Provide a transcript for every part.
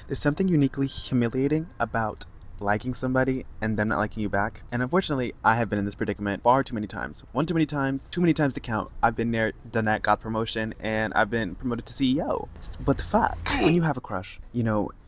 There's something uniquely humiliating about liking somebody and them not liking you back. And unfortunately, I have been in this predicament far too many times. One too many times, too many times to count. I've been there, done that, got promotion, and I've been promoted to CEO. What the fuck? When you have a crush,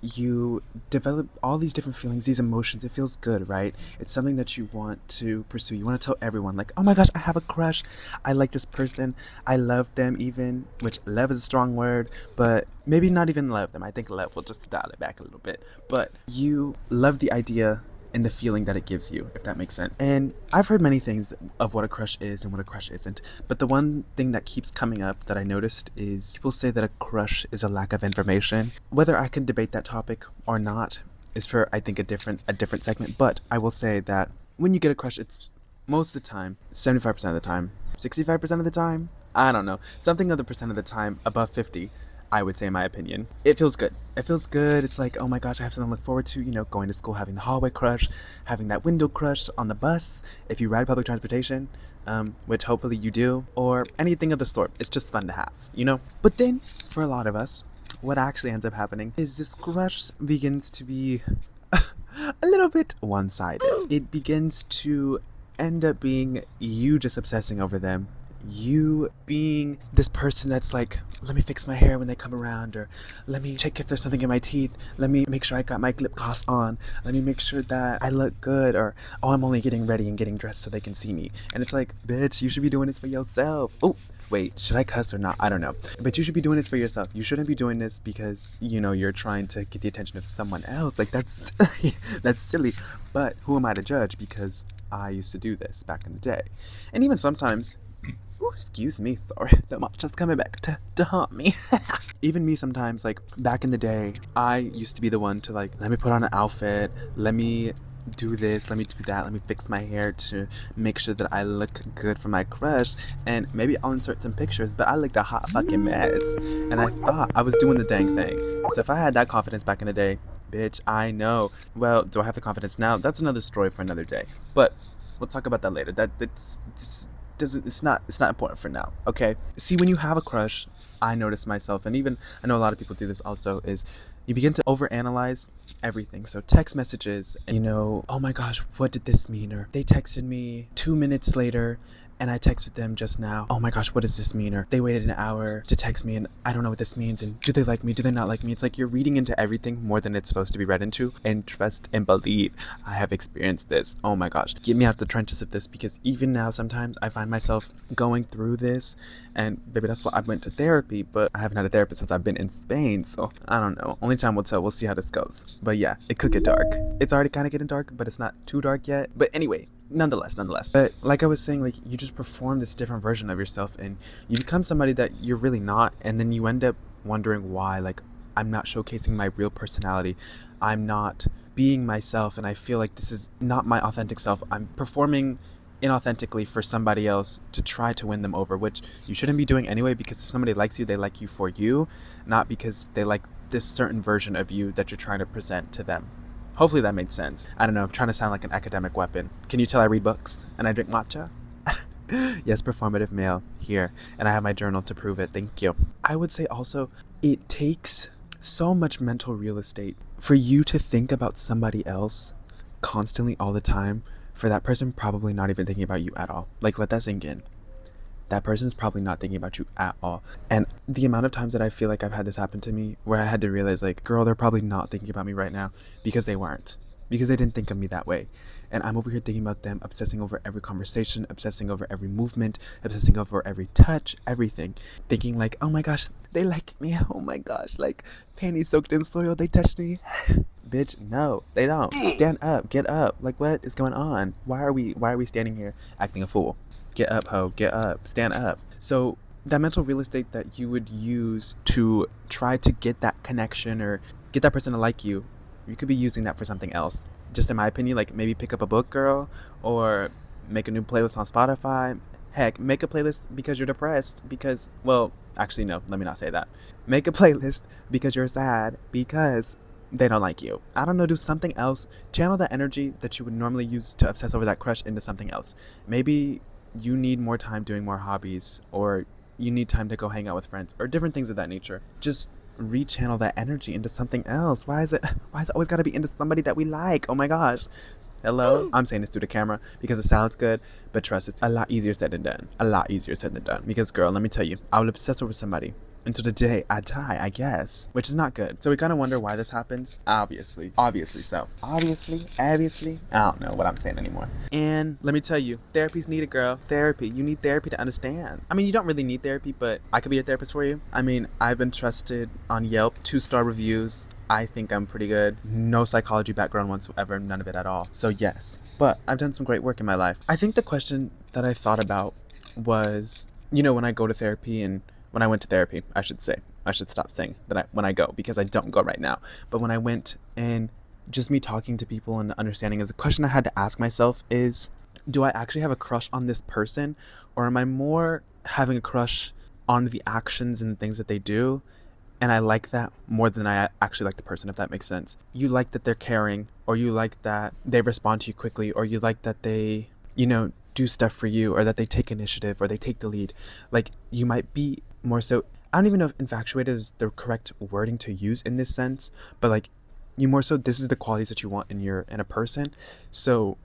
you develop all these different feelings, these emotions. It feels good, right? It's something that you want to pursue. You want to tell everyone, like, oh my gosh, I have a crush. I like this person. I love them even, which love is a strong word, but maybe not even love them. I think love will just dial it back a little bit. But you love the idea and the feeling that it gives you, if that makes sense. And I've heard many things of what a crush is and what a crush isn't. But the one thing that keeps coming up that I noticed is people say that a crush is a lack of information. Whether I can debate that topic or not is for, I think, a different segment. But I will say that when you get a crush, it's most of the time, 75% of the time, 65% of the time, I don't know, something of the percent of the time, above 50, I would say, in my opinion. It feels good. It feels good. It's like, oh my gosh, I have something to look forward to, going to school, having the hallway crush, having that window crush on the bus, if you ride public transportation, which hopefully you do, or anything of the sort. It's just fun to have. But then, for a lot of us, what actually ends up happening is this crush begins to be a little bit one-sided. It begins to end up being you just obsessing over them, you being this person that's like, let me fix my hair when they come around, or let me check if there's something in my teeth, let me make sure I got my lip gloss on, let me make sure that I look good, or oh, I'm only getting ready and getting dressed so they can see me. And it's like, bitch, you should be doing this for yourself. Oh, wait, should I cuss or not? I don't know. But you should be doing this for yourself. You shouldn't be doing this because, you're trying to get the attention of someone else. Like, that's that's silly. But who am I to judge? Because I used to do this back in the day. And even sometimes, ooh, excuse me, sorry, the mom just coming back to haunt me. Even me sometimes, like, back in the day, I used to be the one to, like, let me put on an outfit, let me do this, let me do that, let me fix my hair to make sure that I look good for my crush, and maybe I'll insert some pictures, but I looked a hot fucking mess, and I thought I was doing the dang thing. So if I had that confidence back in the day, bitch, I know. Well, do I have the confidence now? That's another story for another day, but we'll talk about that later. It's not important for now, okay? See, when you have a crush, I notice myself, and even I know a lot of people do this also, is you begin to overanalyze everything. So text messages, and oh my gosh, what did this mean? Or they texted me 2 minutes later and I texted them just now. Oh my gosh, what does this mean? Or they waited an hour to text me and I don't know what this means. And do they like me? Do they not like me? It's like you're reading into everything more than it's supposed to be read into. And trust and believe, I have experienced this. Oh my gosh, get me out of the trenches of this, because even now sometimes I find myself going through this. And baby, that's why I went to therapy, but I haven't had a therapist since I've been in Spain. So I don't know. Only time will tell. We'll see how this goes. But yeah, it could get dark. It's already kind of getting dark, but it's not too dark yet. But anyway, nonetheless. But like I was saying, like, you just perform this different version of yourself and you become somebody that you're really not. And then you end up wondering why, like, I'm not showcasing my real personality. I'm not being myself. And I feel like this is not my authentic self. I'm performing inauthentically for somebody else to try to win them over, which you shouldn't be doing anyway, because if somebody likes you, they like you for you, not because they like this certain version of you that you're trying to present to them. Hopefully that made sense. I don't know, I'm trying to sound like an academic weapon. Can you tell I read books and I drink matcha? Yes, performative male here, and I have my journal to prove it. Thank you. I would say also, it takes so much mental real estate for you to think about somebody else constantly all the time, for that person probably not even thinking about you at all. Like, let that sink in. That person's probably not thinking about you at all. And the amount of times that I feel like I've had this happen to me, where I had to realize, like, girl, they're probably not thinking about me right now, because they weren't. Because they didn't think of me that way. And I'm over here thinking about them, obsessing over every conversation, obsessing over every movement, obsessing over every touch, everything. Thinking like, oh my gosh, they like me. Oh my gosh, like, panties soaked in soil, they touched me. Bitch, no, they don't. Stand up, get up. Like, what is going on? Why are we standing here acting a fool? Get up, ho, get up, stand up. So that mental real estate that you would use to try to get that connection or get that person to like you, you could be using that for something else. Just in my opinion, like, maybe pick up a book, girl, or make a new playlist on Spotify. Heck, make a playlist because you're depressed, because, well, actually, no, let me not say that. Make a playlist because you're sad, because they don't like you. I don't know, do something else. Channel that energy that you would normally use to obsess over that crush into something else. Maybe you need more time doing more hobbies, or you need time to go hang out with friends, or different things of that nature. Just rechannel that energy into something else? Why is it always gotta be into somebody that we like? Oh my gosh. Hello? I'm saying this through the camera because it sounds good, but trust, it's a lot easier said than done. A lot easier said than done. Because girl, let me tell you, I will obsess over somebody until the day I die, I guess, which is not good. So we kind of wonder why this happens. Obviously, I don't know what I'm saying anymore. And let me tell you, therapy's needed, girl. Therapy. You need therapy to understand. I mean, you don't really need therapy, but I could be a therapist for you. I mean, I've been trusted on Yelp, 2-star reviews. I think I'm pretty good. No psychology background whatsoever, none of it at all. So yes, but I've done some great work in my life. I think the question that I thought about was, when I go to therapy and when I went to therapy, I should say. I should stop saying that when I go, because I don't go right now. But when I went, and just me talking to people and understanding, is a question I had to ask myself is, do I actually have a crush on this person? Or am I more having a crush on the actions and things that they do? And I like that more than I actually like the person, if that makes sense. You like that they're caring, or you like that they respond to you quickly, or you like that they, do stuff for you, or that they take initiative, or they take the lead. Like, you might be more so, I don't even know if infatuated is the correct wording to use in this sense, but like, you more so, this is the qualities that you want in a person. So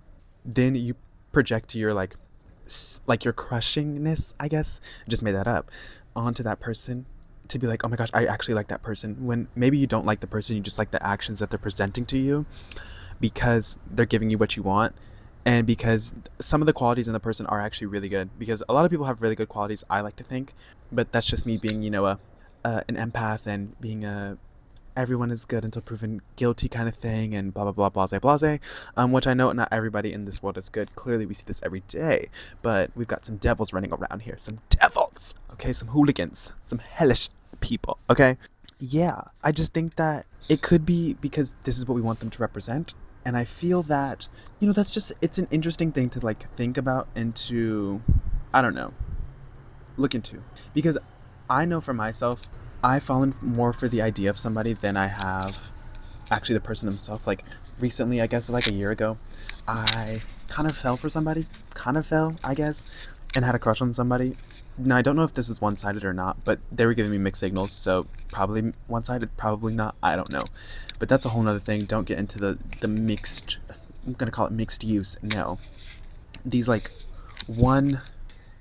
then you project to your like your crushingness, I guess, I just made that up, onto that person, to be like, oh my gosh, I actually like that person, when maybe you don't like the person, you just like the actions that they're presenting to you, because they're giving you what you want, and because some of the qualities in the person are actually really good, because a lot of people have really good qualities, I like to think, but that's just me being, an empath, and being everyone is good until proven guilty kind of thing, and blah blah blah, blase, which I know not everybody in this world is good. Clearly we see this every day, but we've got some devils running around here, some devils, okay, some hooligans, some hellish people, okay. Yeah, I just think that it could be because this is what we want them to represent, and I feel that, that's just, it's an interesting thing to like think about and to, I don't know, look into, because I know for myself, I've fallen more for the idea of somebody than I have actually the person themselves. Like recently, I guess like a year ago, I kind of fell for somebody, I guess, and had a crush on somebody. Now, I don't know if this is one-sided or not, but they were giving me mixed signals, so probably one-sided, probably not, I don't know. But that's a whole nother thing. Don't get into the mixed, I'm gonna call it mixed use, no. These like,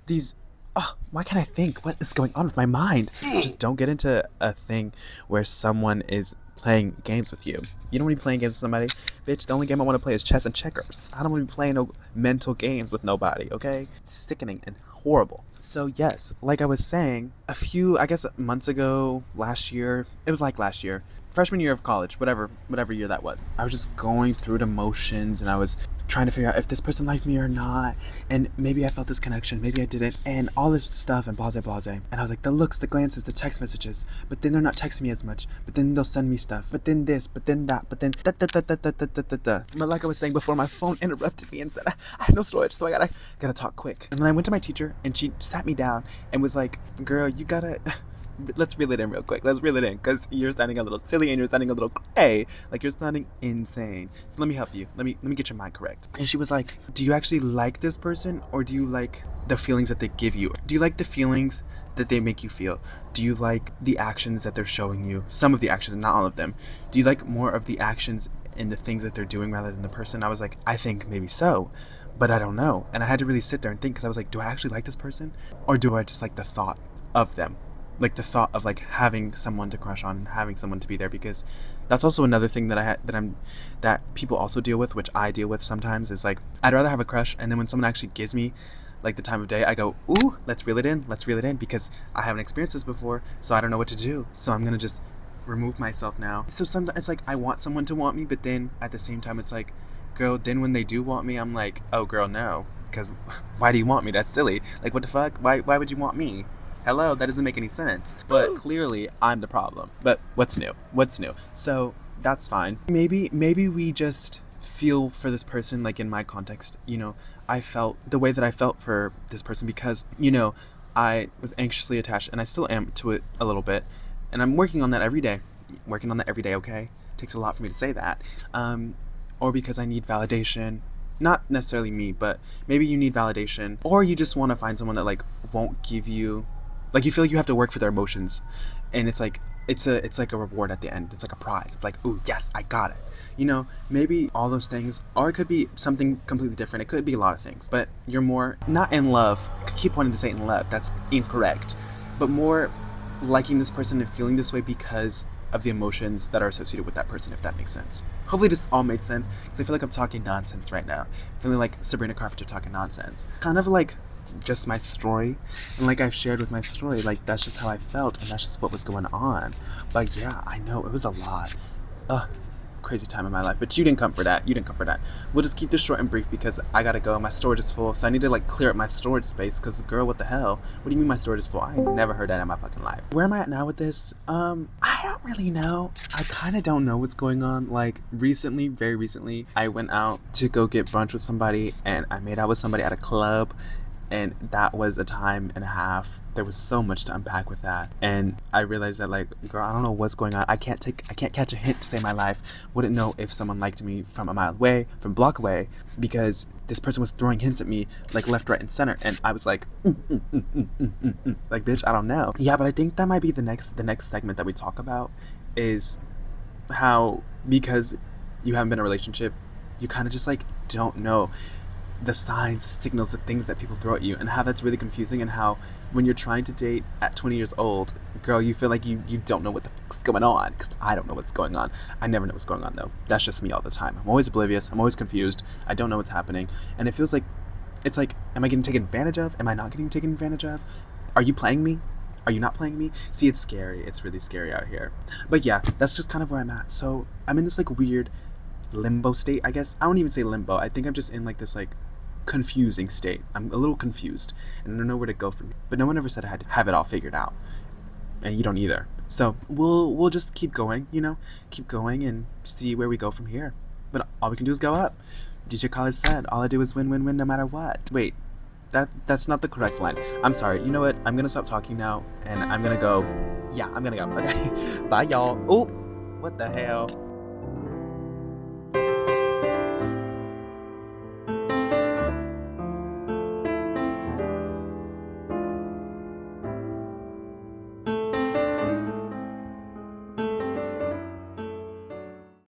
these, oh, why can't I think? What is going on with my mind? Just don't get into a thing where someone is playing games with you. You don't want to be playing games with somebody. Bitch, the only game I want to play is chess and checkers. I don't want to be playing no mental games with nobody, okay? It's sickening and horrible. So yes, like I was saying, a few, I guess months ago, last year, it was like last year, freshman year of college, whatever year that was. I was just going through the motions, and I was trying to figure out if this person liked me or not, and maybe I felt this connection, maybe I didn't, and all this stuff, and blase. And I was like, the looks, the glances, the text messages, but then they're not texting me as much, but then they'll send me stuff, but then this, but then that, but then da. But like I was saying before, my phone interrupted me and said I had no storage, so I gotta talk quick. And then I went to my teacher, and she sat me down and was like, girl, you gotta let's reel it in real quick. Let's reel it in, because you're sounding a little silly and you're sounding a little cray. Like, you're sounding insane. So let me help you. Let me get your mind correct. And she was like, do you actually like this person, or do you like the feelings that they give you? Do you like the feelings that they make you feel? Do you like the actions that they're showing you? Some of the actions, not all of them. Do you like more of the actions and the things that they're doing rather than the person? I was like, I think maybe so, but I don't know. And I had to really sit there and think, because I was like, do I actually like this person, or do I just like the thought of them? Like the thought of like having someone to crush on, and having someone to be there, because that's also another thing that people also deal with, which I deal with sometimes, is like, I'd rather have a crush, and then when someone actually gives me like the time of day, I go, ooh, let's reel it in, because I haven't experienced this before, so I don't know what to do, so I'm gonna just remove myself now. So sometimes it's like, I want someone to want me, but then at the same time it's like, girl, then when they do want me, I'm like, oh girl, no, because why do you want me? That's silly. Like, what the fuck? Why would you want me? Hello, that doesn't make any sense. But clearly, I'm the problem. But what's new? So that's fine. Maybe we just feel for this person, like in my context, I felt the way that I felt for this person because, I was anxiously attached, and I still am to it a little bit. And I'm working on that every day. Okay? Takes a lot for me to say that. Or because I need validation. Not necessarily me, but maybe you need validation. Or you just want to find someone that, like, won't give you... Like, you feel like you have to work for their emotions. And it's like, it's like a reward at the end. It's like a prize. It's like, oh yes, I got it. You know, maybe all those things, or it could be something completely different. It could be a lot of things, but you're more not in love. I keep wanting to say in love. That's incorrect, but more liking this person and feeling this way because of the emotions that are associated with that person, if that makes sense. Hopefully this all made sense, because I feel like I'm talking nonsense right now. Feeling like Sabrina Carpenter talking nonsense. Kind of like just my story, and like I've shared with my story, like that's just how I felt, and that's just what was going on. But yeah, I know it was a lot. Ugh, crazy time in my life. But you didn't come for that. You didn't come for that. We'll just keep this short and brief because I gotta go. My storage is full, so I need to like clear up my storage space. Cause girl, what the hell? What do you mean my storage is full? I ain't never heard that in my fucking life. Where am I at now with this? I don't really know. I kind of don't know what's going on. Like recently, very recently, I went out to go get brunch with somebody, and I made out with somebody at a club. And that was a time and a half. There was so much to unpack with that, and I realized that, like, girl, I don't know what's going on. I can't catch a hint to save my life. Wouldn't know if someone liked me from a mile away, from a block away, because this person was throwing hints at me like left, right, and center, and I was like, like, bitch, I don't know. Yeah, but I think that might be the next segment that we talk about, is how, because you haven't been in a relationship, you kind of just like don't know the signs, the signals, the things that people throw at you, and how that's really confusing, and how when you're trying to date at 20 years old, girl, you feel like you don't know what the fuck's going on, because I don't know what's going on. I never know what's going on, though. That's just me all the time. I'm always oblivious. I'm always confused. I don't know what's happening, and it feels like, it's like, am I getting taken advantage of? Am I not getting taken advantage of? Are you playing me? Are you not playing me? See, it's scary. It's really scary out here. But yeah, that's just kind of where I'm at. So I'm in this like weird limbo state, I guess. I don't even say limbo. I think I'm just in like this like confusing state. I'm a little confused and I don't know where to go from here. But no one ever said I had to have it all figured out. And you don't either. So we'll just keep going, you know? Keep going and see where we go from here. But all we can do is go up. DJ Khaled said, all I do is win, win, win no matter what. Wait, that's not the correct line. I'm sorry. You know what? I'm gonna stop talking now and I'm gonna go. Yeah, I'm gonna go. Okay. Bye y'all. Oh, what the hell?